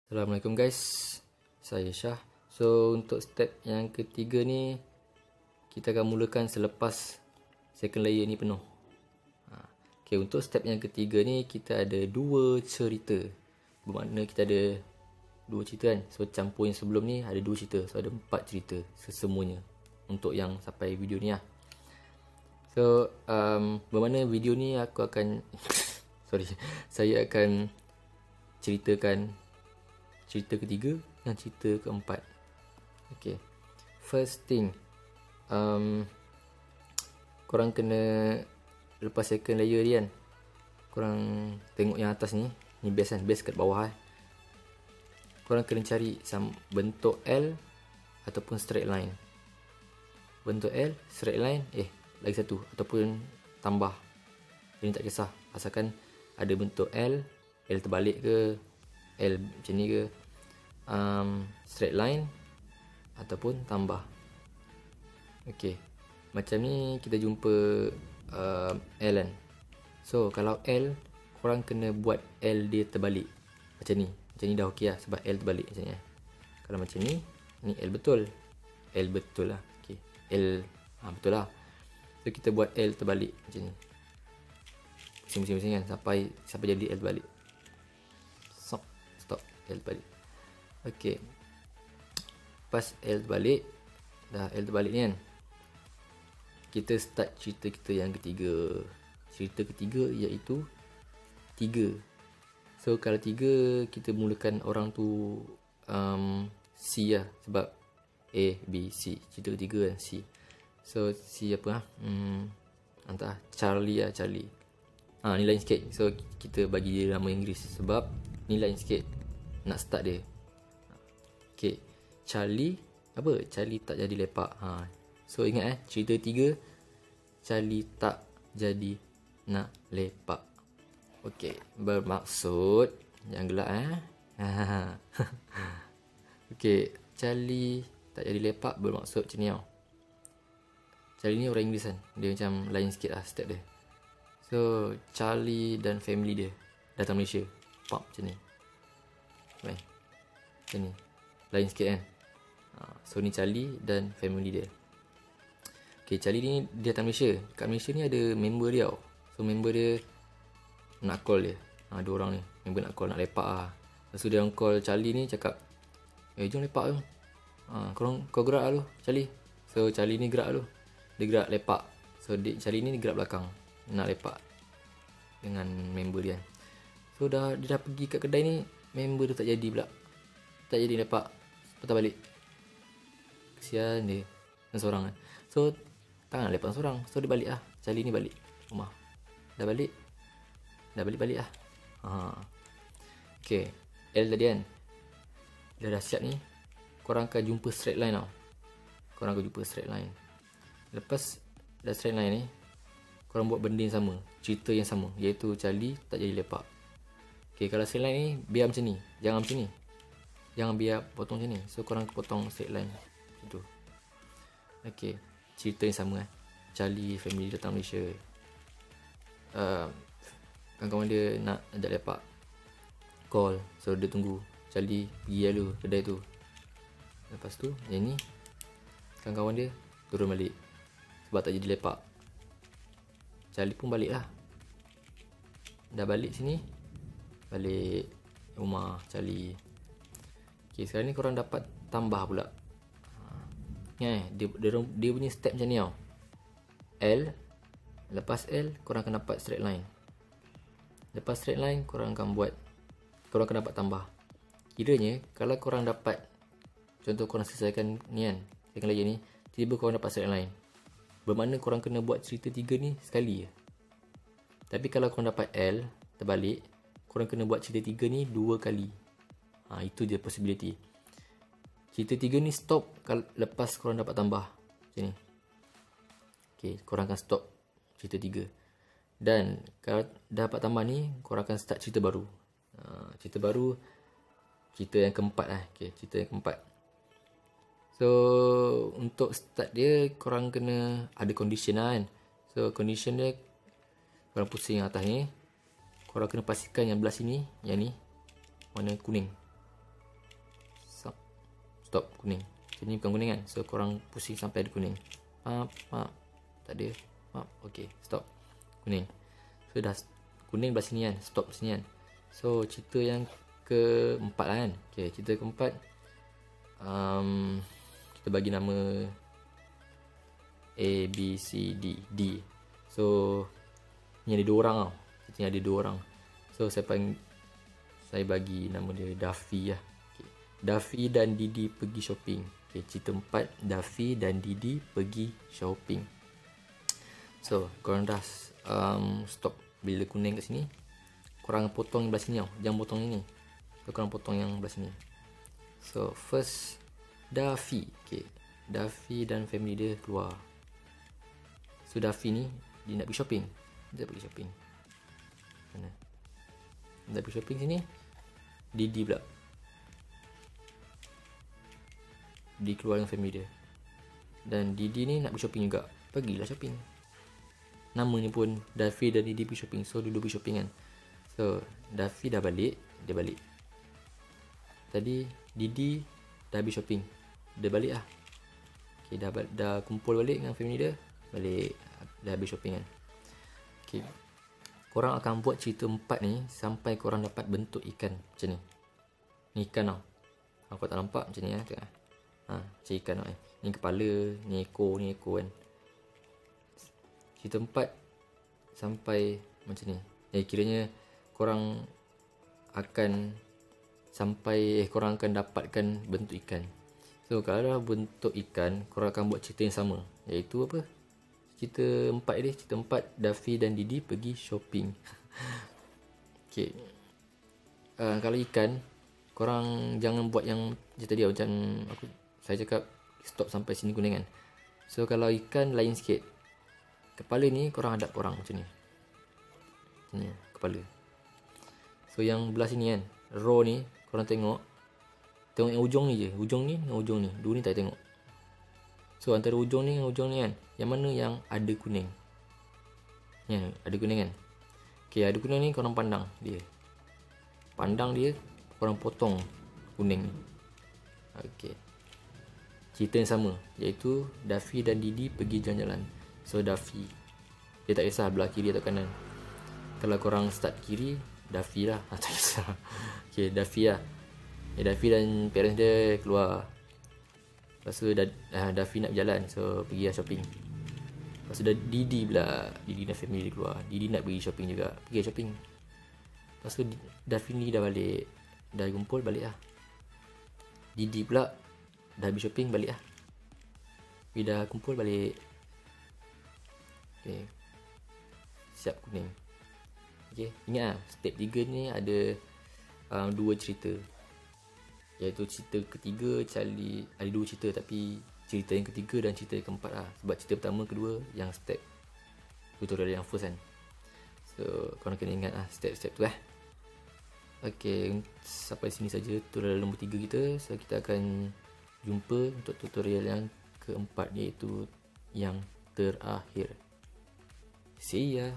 Assalamualaikum guys, saya Syah. So untuk step yang ketiga ni, kita akan mulakan selepas second layer ni penuh. Okay, untuk step yang ketiga ni kita ada dua cerita. Bermakna kita ada dua cerita kan. So campur yang sebelum ni ada dua cerita. So ada 4 cerita sesemuanya untuk yang sampai video ni lah. So bermakna video ni aku akan saya akan ceritakan cerita ketiga dan cerita keempat. Okay, first thing, korang kena lepas second layer ni kan, korang tengok yang atas ni base kan, base kat bawah korang kena cari bentuk L ataupun straight line. Bentuk L, straight line, lagi satu ataupun tambah, ini tak kisah, asalkan ada bentuk L terbalik ke, L macam ni ke, straight line ataupun tambah. Okay, macam ni kita jumpa L kan. So kalau L, korang kena buat L dia terbalik macam ni dah okey lah, sebab L terbalik macam ni. Kalau macam ni L betul, lah. Okay, L betul lah. So kita buat L terbalik macam ni, pusing-pusing kan, sampai jadi L terbalik. Stop, L terbalik. Okay, pas L terbalik, dah L terbalik ni kan, kita start cerita kita yang ketiga. Cerita ketiga iaitu 3. So kalau 3, kita mulakan orang tu C lah, sebab A, B, C. Cerita ketiga kan C. So C apa lah, entah, Charlie lah, Charlie. Ni lain sikit. So kita bagi dia nama Inggeris sebab ni lain sikit nak start dia. Okay, Charlie apa? Charlie tak jadi lepak. So ingat cerita 3, Charlie tak jadi nak lepak. Okay, bermaksud jangan gelak Okay, Charlie tak jadi lepak bermaksud macam ni tau. Charlie ni orang Inggeris kan, dia macam lain sikit lah step dia. So Charlie dan family dia datang Malaysia, macam ni. Macam ni, lain sikit kan. So ni Charlie dan family dia. Okay, Charlie ni dia datang Malaysia. Kat Malaysia ni ada member dia tau. So member dia nak call dia. Ada orang ni, member nak call, nak lepak lah. Lepas tu dia call Charlie ni, cakap, jom lepak tu. Kau gerak lah lu, Charlie. So Charlie ni gerak lu, dia gerak lepak. So Charlie ni gerak belakang, nak lepak dengan member dia. So dia dah pergi kat kedai ni, member tu tak jadi pula, tak jadi lepak, patah balik. Kesian dia, dan seorang kan. So tak nak lepak seorang, so dia balik lah. Charlie ni balik rumah, dah balik lah. Okay, L tadi kan, dah siap ni, korang akan jumpa straight line tau. Korang akan jumpa straight line. Lepas dah straight line ni, korang buat benda yang sama, cerita yang sama, iaitu Charlie tak jadi lepak. Okay, kalau straight line ni biar macam ni, jangan macam ni, jangan biar potong macam ni. So korang potong straight line itu. Okay, cerita yang sama Charlie family datang Malaysia, kawan-kawan dia nak ajak lepak, call. So dia tunggu Charlie pergi lalu kedai tu. Lepas tu yang ni, kawan-kawan dia turun balik sebab tak jadi lepak. Charlie pun balik lah. Dah balik sini, balik rumah Charlie. Okay, sekarang ni korang dapat tambah pula. Dia punya step macam ni tau. L, lepas L korang akan dapat straight line. Lepas straight line korang akan dapat tambah. Kiranya kalau korang dapat, contoh korang selesaikan ni kan, second layer ni, tiba-tiba korang dapat straight line, bermakna korang kena buat cerita 3 ni sekali je. Tapi kalau korang dapat L terbalik, korang kena buat cerita 3 ni 2 kali. Itu je possibility. Cerita 3 ni stop kalau lepas korang dapat tambah macam ni. Okay, korang akan stop cerita 3. Dan kalau dapat tambah ni, korang akan start cerita baru. Cerita baru, cerita yang keempat lah. Okay, cerita yang keempat. So untuk start dia, korang kena ada condition lah kan. So condition dia, korang pusing atas ni, korang kena pastikan yang belah sini, yang ni warna kuning. stop kuning. Macam ni bukan kuning kan. So korang pusing sampai ada kuning. Tak ada. Okay, stop. Kuning. So dah kuning belah sini kan. Stop sini kan. So cerita yang keempat lah kan. Okay, cerita keempat. Kita bagi nama A, B, C, D. D. So ni ada 2 orang tau. Kita ada 2 orang. So saya bagi nama dia Daffy lah. Okay. Daffy dan Didi pergi shopping. Okay, cerita 4. Daffy dan Didi pergi shopping. So korang dah stop bila kuning kat sini. Korang potong yang belah sini tau. Jangan potong ini. So korang potong yang belah sini. So first Daffy. Okay. Daffy dan family dia keluar. So Daffy ni dia nak pergi shopping. Dia pergi shopping. Mana? Dia pergi shopping sini. Didi pula. Didi keluar dengan family dia. Dan Didi ni nak pergi shopping juga. Pergilah shopping. Namanya pun Daffy dan Didi pergi shopping. So dulu pergi shopping kan. So Daffy dah balik. Dia balik. Tadi Didi dah habis shopping. Dia balik lah. Okay, dah kumpul balik dengan family dia. Balik. Dah habis shopping kan. Okay. Korang akan buat cerita 4 ni sampai korang dapat bentuk ikan macam ni. Ni ikan tau. Aku tak nampak macam ni lah. Tengok. Macam ikan tau. Ni kepala, ni ekor kan. Cerita 4 sampai macam ni. Kiranya korang akan korang akan dapatkan bentuk ikan. So kalau dah bentuk ikan, korang akan buat cerita yang sama. Iaitu apa? Cerita 4 ni. Cerita 4 Daffy dan Didi pergi shopping. Okay. Kalau ikan, korang jangan buat yang tadi macam saya cakap stop sampai sini kuning kan. So kalau ikan lain sikit. Kepala ni korang hadap korang macam ni. Ni kepala. So yang belah sini kan, row ni korang tengok yang ujung ni je. Ujung ni dengan ujung ni. Dua ni tak tengok. So antara ujung ni dengan ujung ni kan, yang mana yang ada kuning? Ya, ada kuning kan. Okay, ada kuning ni korang pandang dia. Pandang dia, korang potong kuning ni. Okay. Cerita yang sama, iaitu Daffy dan Didi pergi jalan-jalan. So Daffy, dia tak kisah belah kiri atau kanan. Kalau korang start kiri, Daffy lah. Tak kisah. Okay, Daffy lah. Daffy dan parents dia keluar. Lepas tu Daffy nak berjalan. So pergi lah shopping. Lepas tu Didi pula. Didi dan family dia keluar. Didi nak pergi shopping juga. Pergi shopping. Lepas tu Daffy ni dah balik. Dah kumpul balik lah. Didi pula dah habis shopping balik lah. Dia dah kumpul balik. Okay. Siap kuning. Okay. Ingat lah, step 3 ni ada 2 cerita. Iaitu cerita ketiga, ada 2 cerita, tapi cerita yang ketiga dan cerita yang keempat lah. Sebab cerita pertama, kedua yang step tutorial yang first kan. So korang kena ingat lah step-step tu . Okay, sampai sini saja tutorial nombor 3 kita. So kita akan jumpa untuk tutorial yang keempat, iaitu yang terakhir. See ya.